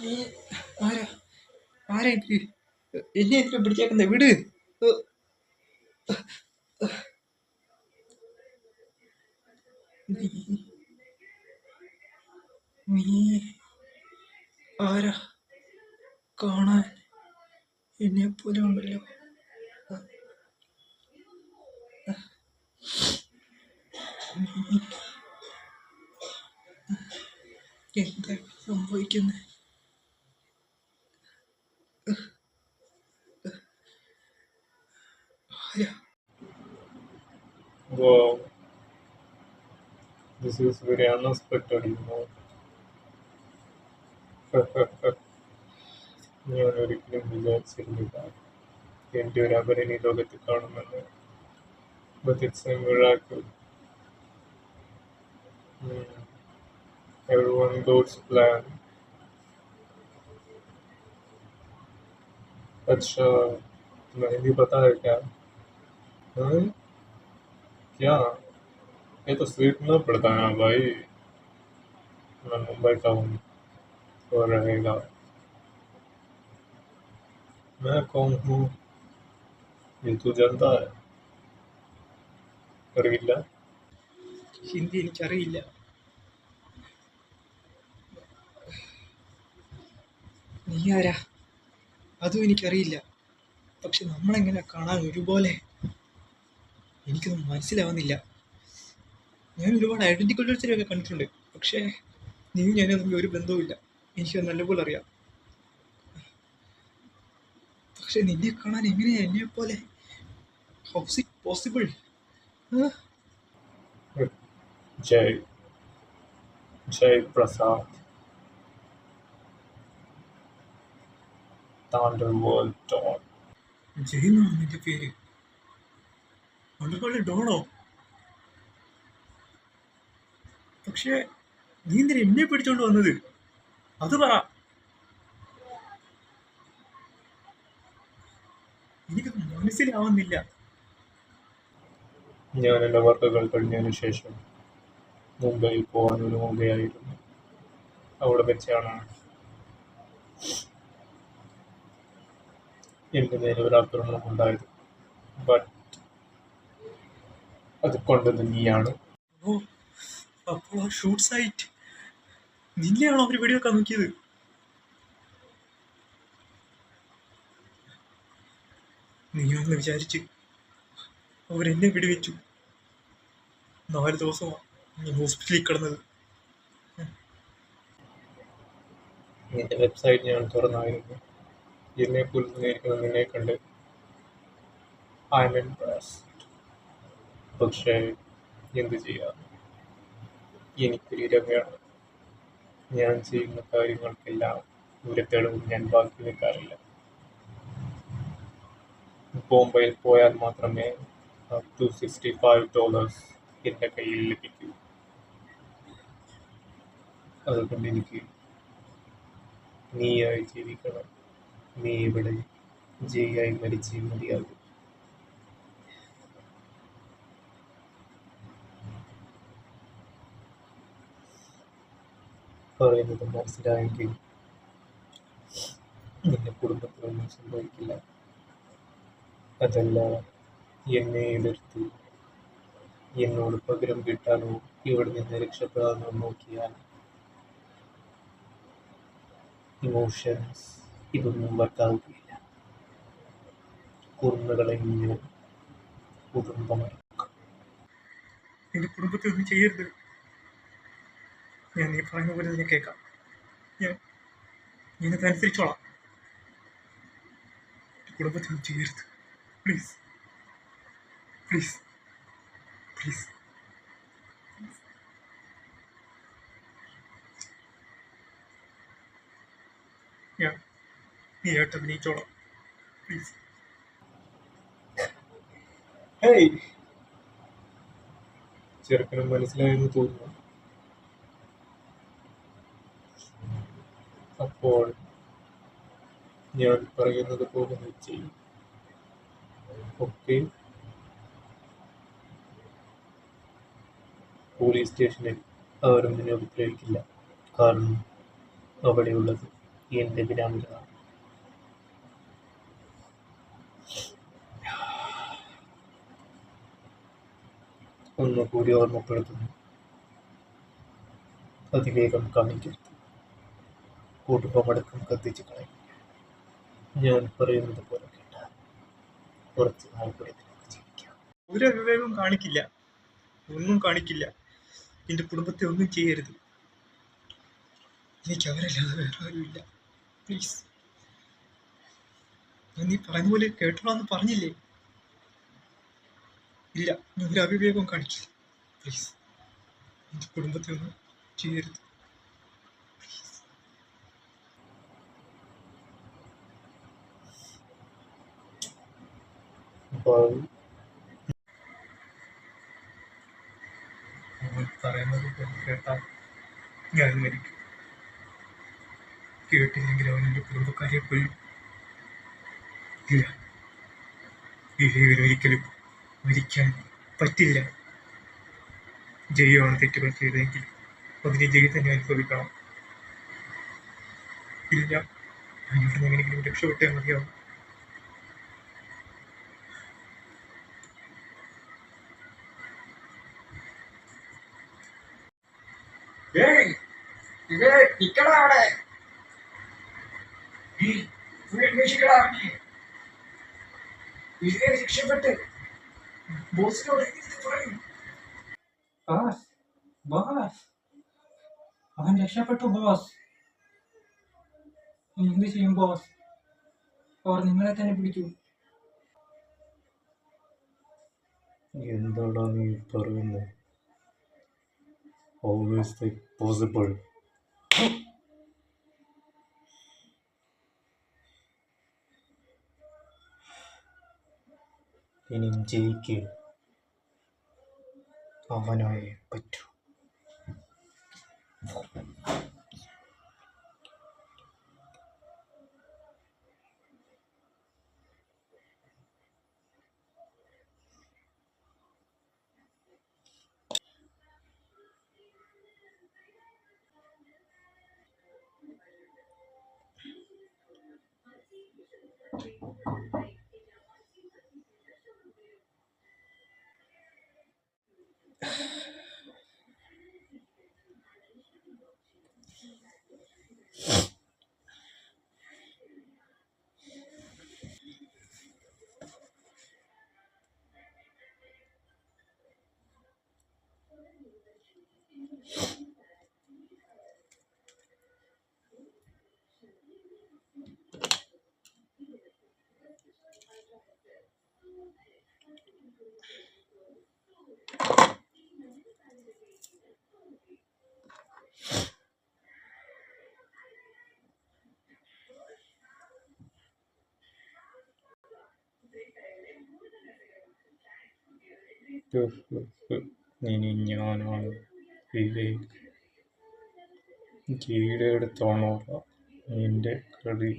നീ ആരാ? ആരാ ഇത്? എന്നെ എന്തിനാ പിടിച്ചേക്കുന്ന? വിട്. നീ നീ ആരാ? കാണാൻ എന്നെ പോലെ ഉണ്ടല്ലോ. എന്താ സംഭവിക്കുന്നത്? ആരാ? Wow, this is very unexpected, you know. ഞാൻ ഒരിക്കലും വിചാരിച്ചിരുന്നില്ല എൻ്റെ ഒരു അപരിണി ലോകത്ത് കാണുമെന്ന്. But it's a miracle. Hmm. Everyone God's plan. अच्छा, तुम्हें भी पता है क्या? हाँ? क्या? ये तो सीखना पड़ता है ना भाई. मैं मुंबई का हूँ और रहेगा. मैं कौन हूँ ये तू जानता है? അറിയില്ല. ഹിന്ദി എനിക്കറിയില്ല. നീ ആരാ? അതും എനിക്കറിയില്ല. പക്ഷെ നമ്മളെങ്ങനെ കാണാൻ ഒരുപോലെ? എനിക്കൊന്നും മനസ്സിലാവുന്നില്ല. ഞാൻ ഒരുപാട് ഐഡന്റി കൊല്ലുകാരൊക്കെ കണ്ടിട്ടുണ്ട്. പക്ഷേ നീയും ഞാനും തമ്മിൽ ഒരു ബന്ധവുമില്ല. എനിക്കത് നല്ലപോലെ അറിയാം. പക്ഷെ നിന്നെ കാണാൻ എങ്ങനെയാ എന്നെ പോലെ? How's it possible? Jai Jai Prasad underworld don. Jai എന്നാണ് നിന്റെ പേര്? വളരെ ഡോണോ? പക്ഷേ നീ എന്തിനാ എന്നെ പിടിച്ചോണ്ട് വന്നത്? അത് പറ. എനിക്കത് മനസ്സിലാവുന്നില്ല. ഞാൻ എൻ്റെ വർക്കുകൾ കഴിഞ്ഞതിന് ശേഷം മുംബൈയിൽ പോകാൻ ഒരുങ്ങുകയായിരുന്നു. അവിടെ വെച്ചാണ് എൻ്റെ നേരെ ഒരു ആക്രമണം ഉണ്ടായത്. ബട്ട് അത് കൊണ്ടത് നീയാണ്. ഓ, അപ്പോൾ ആ ഷൂട്ട് സൈറ്റ് നിന്നെയാണോ അവർ വെടിവെക്കാൻ നോക്കിയത്? നീയാണെന്ന് വിചാരിച്ച് അവരെന്നെ വെടിവെച്ചു. 4 ദിവസമാണ് ഞാൻ ഹോസ്പിറ്റലിൽ കിടന്നത്. നിന്റെ വെബ്സൈറ്റ് ഞാൻ തുറന്നായിരുന്നു. എന്നെ പുലർന്നിരിക്കുന്ന നിന്നെ കണ്ട് ഐ എം ഇംപ്രസ്ഡ്. പക്ഷേ എന്ത് ചെയ്യാം, എനിക്കൊരു ഇരവയാണ്. ഞാൻ ചെയ്യുന്ന കാര്യങ്ങൾക്കെല്ലാം ഒരു തെളിവും ഞാൻ ബാക്കി വെക്കാറില്ല. ബോംബെയിൽ പോയാൽ മാത്രമേ $265 എൻ്റെ കയ്യിൽ ലഭിക്കൂ. അതുകൊണ്ട് എനിക്ക് നീയായി ജീവിക്കണം. നീ ഇവിടെ ജയിയായി മരിച്ചേ മതിയാകും. പറയുന്നത് മനസ്സിലായെങ്കിൽ നിന്റെ കുടുംബത്തിനൊന്നും സംഭവിക്കില്ല. അതല്ല, എന്നെ എതിർത്ത് എന്നോട് പകരം കിട്ടാനോ ഇവിടെ നിന്ന് രക്ഷപ്പെടാനോ നോക്കിയാൽ ഇമോഷൻസ് ഇതൊന്നും വർക്കാവുകയില്ല. കുറുന്നുകളെയും ഞാൻ കുടുംബമായി. എന്റെ കുടുംബത്തെ ഒന്നും ചെയ്യരുത്. ഞാൻ നീ പറയുന്ന പോലെ തന്നെ കേൾക്കാം. ഞാനത് അനുസരിച്ചോളാം. കുടുംബത്തെ ഒന്നും ചെയ്യരുത്. Please please please. ഞാൻ നീ ആയിട്ട് അഭിനയിച്ചോളാം. പ്ലീസ്. ഹേയ്, ചെറുക്കനും മനസ്സിലായെന്ന് തോന്നുന്നു. അപ്പോൾ ഞാൻ പറയുന്നത് പോലെ നീ ചെയ്യും. ഓക്കെ? പോലീസ് സ്റ്റേഷനിൽ ആരും നിന്നെ ഉപദ്രവിക്കില്ല. കാരണം അവിടെയുള്ളത് എൻ്റെ വിനമ്രത. ഒന്നുകൂടി ഓർമ്മപ്പെടുത്തുന്നു, അതിവേഗം കാണിക്കരുത്. കുടുംബമടക്കം കത്തിച്ച് കളയും. ഞാൻ പറയുന്നത് പോലെ കേട്ടാൽ കുറച്ച് നാൾ കൂടി നിനക്ക് ജീവിക്കാം. ഒരു അവിവേകവും കാണിക്കില്ല, ഒന്നും കാണിക്കില്ല. എൻ്റെ കുടുംബത്തെ ഒന്നും ചെയ്യരുത്. എനിക്ക് അവരല്ലാതെ വേറെ ആരുമില്ല. പ്ലീസ്, ഞാൻ നീ പറയുന്ന പോലെ കേട്ടോളാന്ന് പറഞ്ഞില്ലേ? ഇല്ല, ഞാൻ ഒരു അവിവേകവും കാണിക്കില്ല. പ്ലീസ്, എൻ്റെ കുടുംബത്തെ ഒന്നും ചെയ്യരുത്. ഭാവി അവൻ പറയുന്നത് പോലെ കേട്ടാൽ ഞാൻ മരിക്കും. കേട്ടില്ലെങ്കിൽ അവൻ എൻ്റെ കുടുംബക്കാരെ കൊല്ലും. ഇല്ല, വിവേകൻ ഒരിക്കലും മരിക്കാൻ പറ്റില്ല. ജയമാണ് തെറ്റുകൾ ചെയ്തതെങ്കിൽ അതിനെ ജയ് തന്നെ അനുഭവിക്കണം. ഇല്ല, ഞാൻ ഇവിടെ എങ്ങനെയെങ്കിലും രക്ഷപ്പെട്ടേ മതിയാവും. രക്ഷപ്പെട്ട് ബോസിനോട് പറയും. ബോസ്, അവൻ രക്ഷപ്പെട്ടു ബോസ്. ഇനി എന്ത് ചെയ്യും ബോസ്? അവർ നിങ്ങളെ തന്നെ പിടിക്കൂ. എന്താടാ നീ പറയുന്നത്? Always think possible. ഇനി ജയിക്ക് അവനായേ പറ്റൂ. ഇനി ഞാനാണ് വിവേക്. ജയുടെ അടുത്താണോ നിന്റെ കളി?